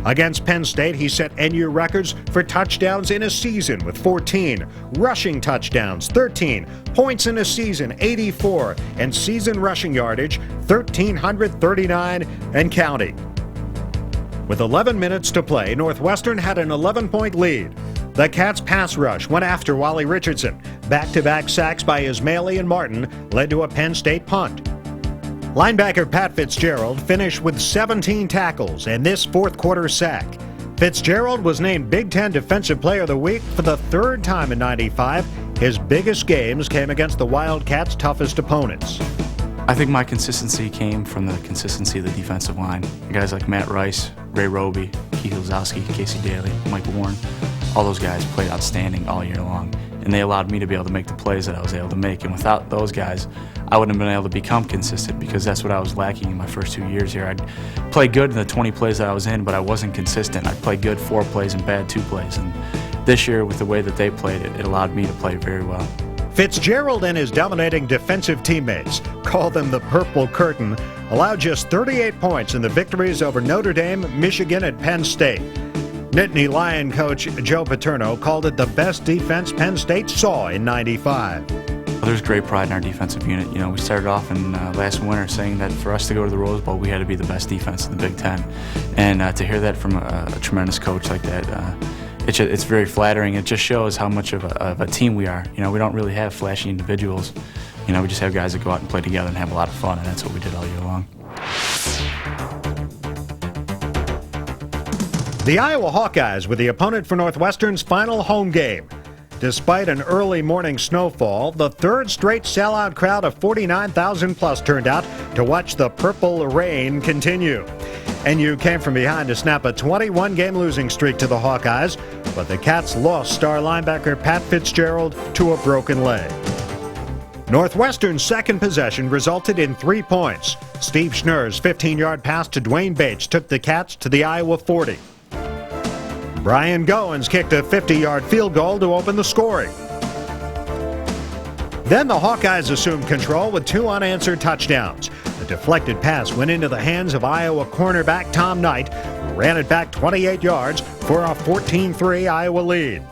Against Penn State, he set NU records for touchdowns in a season with 14, rushing touchdowns 13, points in a season 84, and season rushing yardage 1,339 and counting. With 11 minutes to play, Northwestern had an 11-point lead. The Cats' pass rush went after Wally Richardson. Back-to-back sacks by Ismaili and Martin led to a Penn State punt. Linebacker Pat Fitzgerald finished with 17 tackles and this fourth-quarter sack. Fitzgerald was named Big Ten Defensive Player of the Week for the third time in '95. His biggest games came against the Wildcats' toughest opponents. I think my consistency came from the consistency of the defensive line. Guys like Matt Rice, Ray Roby, Keith Lozowski, Casey Daly, Mike Warren, all those guys played outstanding all year long. And they allowed me to be able to make the plays that I was able to make. And without those guys, I wouldn't have been able to become consistent because that's what I was lacking in my first 2 years here. I'd play good in the 20 plays that I was in, but I wasn't consistent. I'd play good 4 plays and bad 2 plays. And this year, with the way that they played, it allowed me to play very well. Fitzgerald and his dominating defensive teammates, call them the Purple Curtain, allowed just 38 points in the victories over Notre Dame, Michigan, and Penn State. Nittany Lion coach Joe Paterno called it the best defense Penn State saw in '95. There's great pride in our defensive unit. You know, we started off in last winter saying that for us to go to the Rose Bowl, we had to be the best defense in the Big Ten. And to hear that from a tremendous coach like that, it's very flattering. It just shows how much of a team we are. You know, we don't really have flashy individuals. You know, we just have guys that go out and play together and have a lot of fun, and that's what we did all year long. The Iowa Hawkeyes were the opponent for Northwestern's final home game. Despite an early morning snowfall, the third straight sellout crowd of 49,000 plus turned out to watch the Purple Rain continue. NU came from behind to snap a 21-game losing streak to the Hawkeyes, but the Cats lost star linebacker Pat Fitzgerald to a broken leg. Northwestern's second possession resulted in 3 points. Steve Schnurr's 15-yard pass to Dwayne Bates took the Cats to the Iowa 40. Brian Goins kicked a 50-yard field goal to open the scoring. Then the Hawkeyes assumed control with 2 unanswered touchdowns. A deflected pass went into the hands of Iowa cornerback Tom Knight, who ran it back 28 yards for a 14-3 Iowa lead.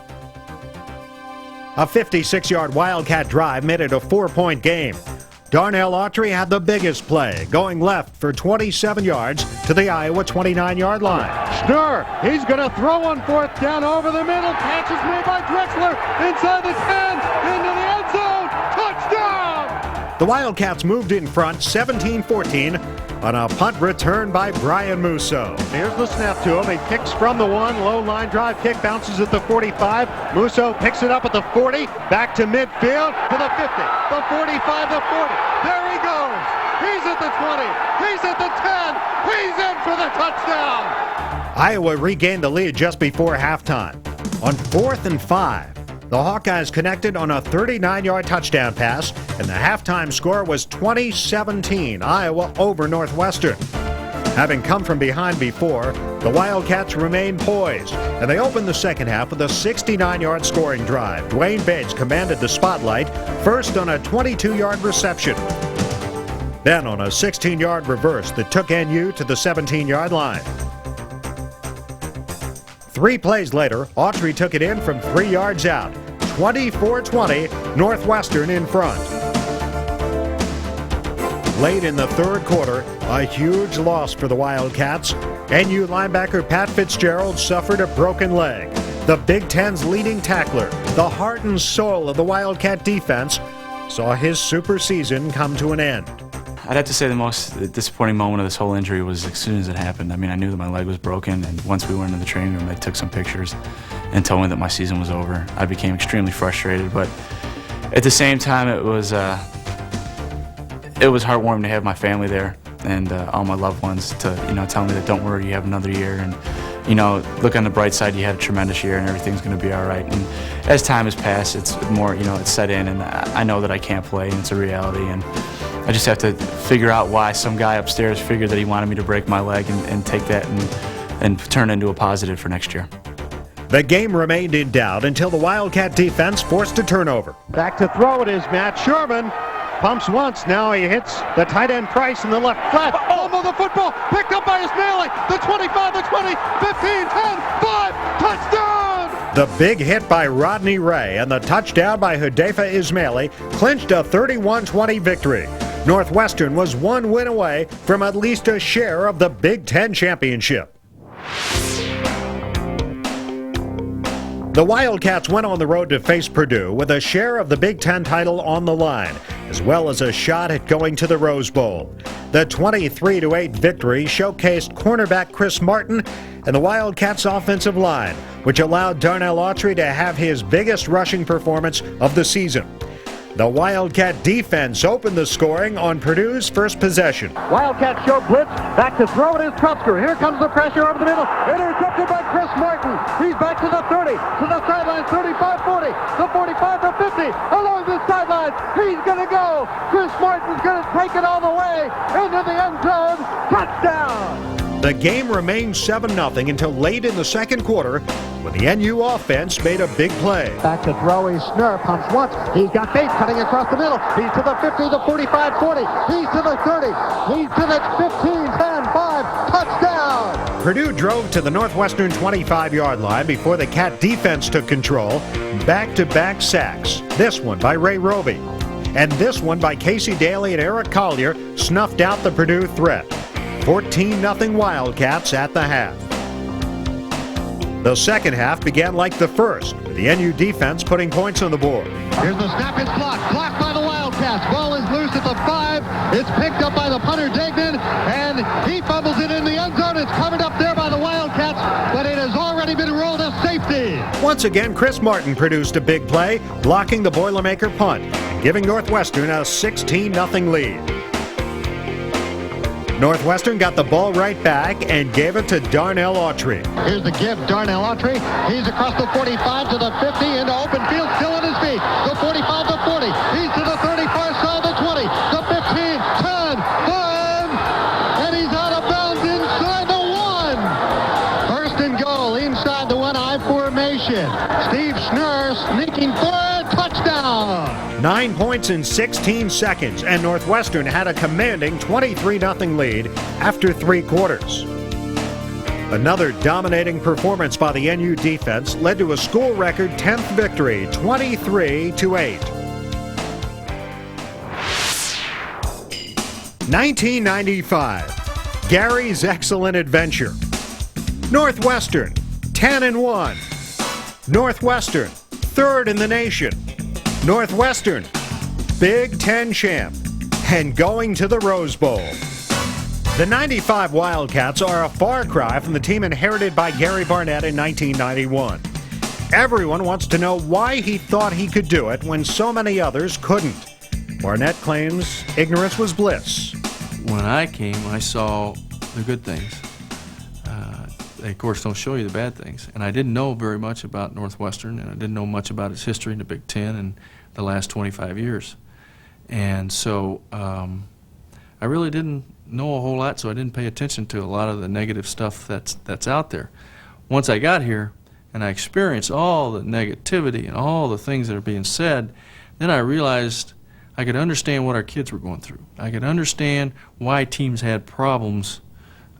A 56-yard Wildcat drive made it a 4-point game. Darnell Autry had the biggest play, going left for 27 yards to the Iowa 29-yard line. Schnurr, he's going to throw on 4th down over the middle. Catch is made by Drexler inside the 10, into the end zone. Touchdown! The Wildcats moved in front 17-14 on a punt return by Brian Musso. Here's the snap to him. He kicks from the 1. Low line drive kick bounces at the 45. Musso picks it up at the 40. Back to midfield to the 50. The 45, the 40. There he goes. He's at the 20. He's at the 10. He's in for the touchdown. Iowa regained the lead just before halftime. On 4th and 5, the Hawkeyes connected on a 39-yard touchdown pass, and the halftime score was 20-17, Iowa over Northwestern. Having come from behind before, the Wildcats remained poised, and they opened the second half with a 69-yard scoring drive. Dwayne Bates commanded the spotlight, first on a 22-yard reception, then on a 16-yard reverse that took NU to the 17-yard line. 3 plays later, Autry took it in from 3 yards out. 24-20, Northwestern in front. Late in the third quarter, a huge loss for the Wildcats. NU linebacker Pat Fitzgerald suffered a broken leg. The Big Ten's leading tackler, the heart and soul of the Wildcat defense, saw his super season come to an end. I'd have to say the most disappointing moment of this whole injury was as soon as it happened. I mean, I knew that my leg was broken, and once we went into the training room, they took some pictures and told me that my season was over. I became extremely frustrated, but at the same time, it was heartwarming to have my family there and all my loved ones to, tell me that don't worry, you have another year, and, look on the bright side, you had a tremendous year and everything's going to be all right. And as time has passed, it's more, it's set in, and I know that I can't play, and it's a reality, and I just have to figure out why some guy upstairs figured that he wanted me to break my leg and take that and turn it into a positive for next year. The game remained in doubt until the Wildcat defense forced a turnover. Back to throw it is Matt Sherman. Pumps once, now he hits the tight end Price in the left flat. Almost the football, picked up by Ismaili. The 25, the 20, 15, 10, 5, touchdown! The big hit by Rodney Ray and the touchdown by Hudayfa Ismaili clinched a 31-20 victory. Northwestern was 1 win away from at least a share of the Big Ten championship. The Wildcats went on the road to face Purdue with a share of the Big Ten title on the line, as well as a shot at going to the Rose Bowl. The 23-8 victory showcased cornerback Chris Martin and the Wildcats' offensive line, which allowed Darnell Autry to have his biggest rushing performance of the season. The Wildcat defense opened the scoring on Purdue's first possession. Wildcat show blitz, back to throw it is Trutzker. Here comes the pressure over the middle. Intercepted by Chris Martin. He's back to the 30, to the sideline, 35-40, the 45, the 50, along the sideline. He's going to go. Chris Martin's going to take it all the way into the end zone. Touchdown! The game remained 7-0 until late in the second quarter when the NU offense made a big play. Back to throw is Schnurr, pumps once. He's got Bates cutting across the middle. He's to the 50, the 45, 40. He's to the 30. He's to the 15, 10, 5. Touchdown! Purdue drove to the Northwestern 25-yard line before the Cat defense took control. Back-to-back sacks. This one by Ray Roby. And this one by Casey Daly and Eric Collier snuffed out the Purdue threat. 14-0 Wildcats at the half. The second half began like the first, with the NU defense putting points on the board. Here's the snap, it's blocked by the Wildcats. Ball is loose at the 5. It's picked up by the punter Degnan, and he fumbles it in the end zone. It's covered up there by the Wildcats, but it has already been ruled a safety. Once again, Chris Martin produced a big play, blocking the Boilermaker punt, and giving Northwestern a 16-0 lead. Northwestern got the ball right back and gave it to Darnell Autry. Here's the give, Darnell Autry. He's across the 45 to the 50 into open field, still on his feet. The 45, the 40. He's to the 30, far side, the 20, the 15, 10, 5, and he's out of bounds inside the 1. First and goal, inside the 1 I formation. Steve Schnurr sneaking forward, touchdown. 9 points in 16 seconds, and Northwestern had a commanding 23-0 lead after 3 quarters. Another dominating performance by the NU defense led to a school record 10th victory, 23-8. 1995, Gary's excellent adventure. Northwestern, 10-1. Northwestern, 3rd in the nation. Northwestern, Big Ten champ, and going to the Rose Bowl. The 95 Wildcats are a far cry from the team inherited by Gary Barnett in 1991. Everyone wants to know why he thought he could do it when so many others couldn't. Barnett claims ignorance was bliss. When I came, I saw the good things. They, of course, don't show you the bad things. And I didn't know very much about Northwestern, and I didn't know much about its history in the Big Ten in the last 25 years. And so I really didn't know a whole lot, so I didn't pay attention to a lot of the negative stuff that's out there. Once I got here and I experienced all the negativity and all the things that are being said, then I realized I could understand what our kids were going through. I could understand why teams had problems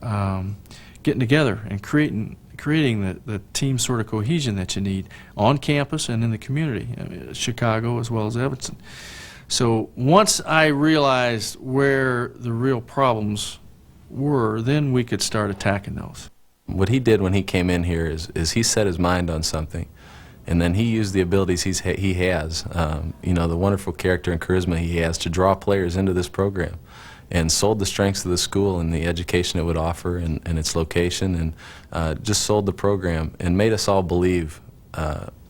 getting together and creating the team sort of cohesion that you need on campus and in the community, I mean, Chicago as well as Evanston. So once I realized where the real problems were, then we could start attacking those. What he did when he came in here is he set his mind on something, and then he used the abilities he has, you know, the wonderful character and charisma he has to draw players into this program, and sold the strengths of the school and the education it would offer and its location, and just sold the program and made us all believe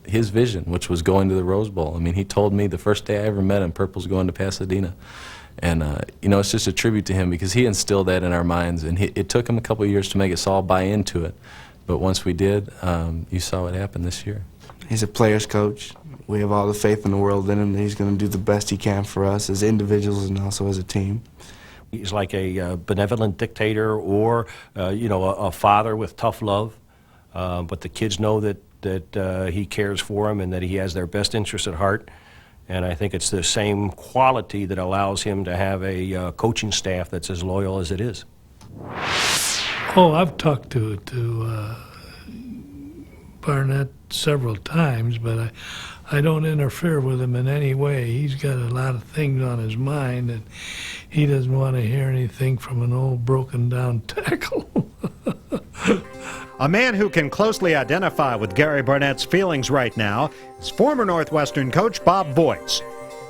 his vision, which was going to the Rose Bowl. I mean, he told me the first day I ever met him, Purple's going to Pasadena. And, you know, it's just a tribute to him because he instilled that in our minds, and it took him a couple of years to make us all buy into it. But once we did, you saw what happened this year. He's a player's coach. We have all the faith in the world in him that he's going to do the best he can for us as individuals and also as a team. He's like a benevolent dictator or, you know, a father with tough love. But the kids know that he cares for them and that he has their best interests at heart. And I think it's the same quality that allows him to have a coaching staff that's as loyal as it is. Oh, I've talked to Barnett several times, but I don't interfere with him in any way. He's got a lot of things on his mind, and he doesn't want to hear anything from an old broken-down tackle. A man who can closely identify with Gary Barnett's feelings right now is former Northwestern coach Bob Voights.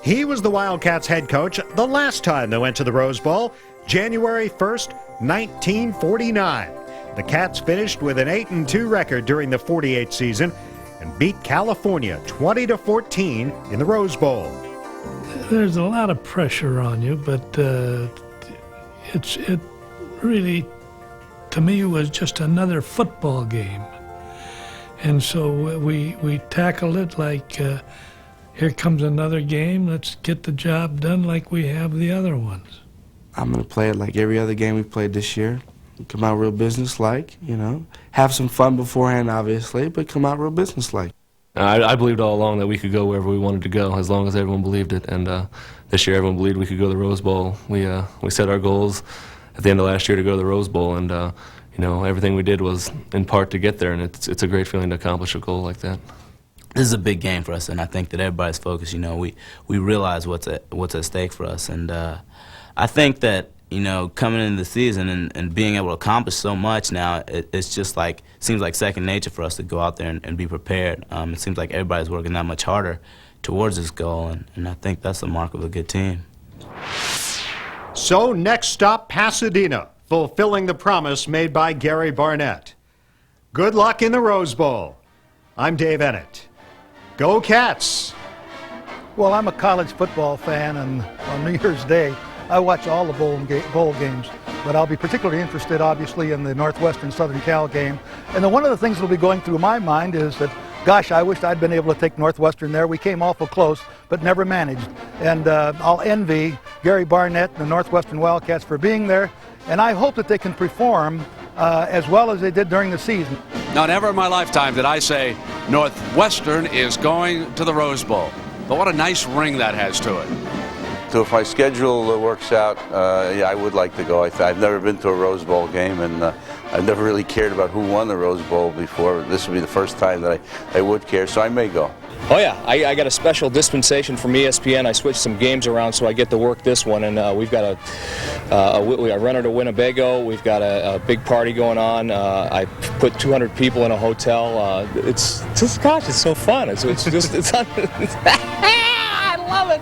He was the Wildcats head coach the last time they went to the Rose Bowl, January 1st, 1949. The Cats finished with an 8-2 record during the 48 season and beat California 20-14 in the Rose Bowl. There's a lot of pressure on you, but it really, to me, it was just another football game. And so we tackled it like, here comes another game, let's get the job done like we have the other ones. I'm going to play it like every other game we played this year. Come out real business-like, you know. Have some fun beforehand, obviously, but come out real business-like. I believed all along that we could go wherever we wanted to go, as long as everyone believed it. And this year, everyone believed we could go to the Rose Bowl. We set our goals at the end of last year to go to the Rose Bowl, and you know, everything we did was in part to get there. And it's a great feeling to accomplish a goal like that. This is a big game for us, and I think that everybody's focused. You know, we realize what's at stake for us, and I think that, you know, coming into the season and being able to accomplish so much now, it's just like, seems like second nature for us to go out there and be prepared. It seems like everybody's working that much harder towards this goal, and I think that's the mark of a good team. So next stop, Pasadena, fulfilling the promise made by Gary Barnett. Good luck in the Rose Bowl. I'm Dave Ennett. Go Cats! Well, I'm a college football fan, and on New Year's Day, I watch all the bowl games, but I'll be particularly interested, obviously, in the Northwestern Southern Cal game. And one of the things that will be going through my mind is that, gosh, I wished I'd been able to take Northwestern there. We came awful close, but never managed. And I'll envy Gary Barnett and the Northwestern Wildcats for being there, and I hope that they can perform as well as they did during the season. Now, never in my lifetime did I say Northwestern is going to the Rose Bowl. But what a nice ring that has to it. So if my schedule works out, yeah, I would like to go. I've never been to a Rose Bowl game, and I've never really cared about who won the Rose Bowl before. This would be the first time that I would care, so I may go. Oh yeah, I got a special dispensation from ESPN. I switched some games around so I get to work this one, and we've got a runner to Winnebago. We've got a big party going on. I put 200 people in a hotel. It's just, gosh, it's so fun. It's I love it.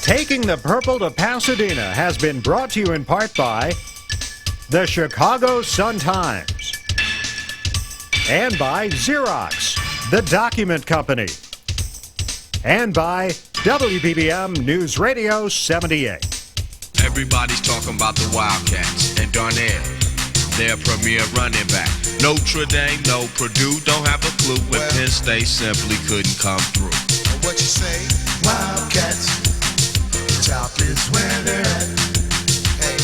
Taking the Purple to Pasadena has been brought to you in part by the Chicago Sun-Times And by Xerox, the document company. And by WBBM News Radio 78. Everybody's talking about the Wildcats and Darnell, their premier running back. Notre Dame, no Purdue, don't have a clue when Penn State simply couldn't come through. What you say? Wildcats, the top is where they're at. Hey,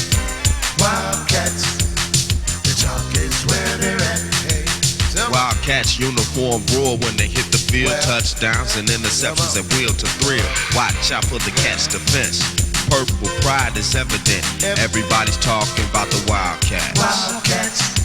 Wildcats, the top is where they're at. Hey, Wildcats uniform roar when they hit the field. Touchdowns and interceptions and wheel to thrill. Watch out for the Cats' defense. Purple pride is evident. Everybody's talking about the Wildcats. Wildcats.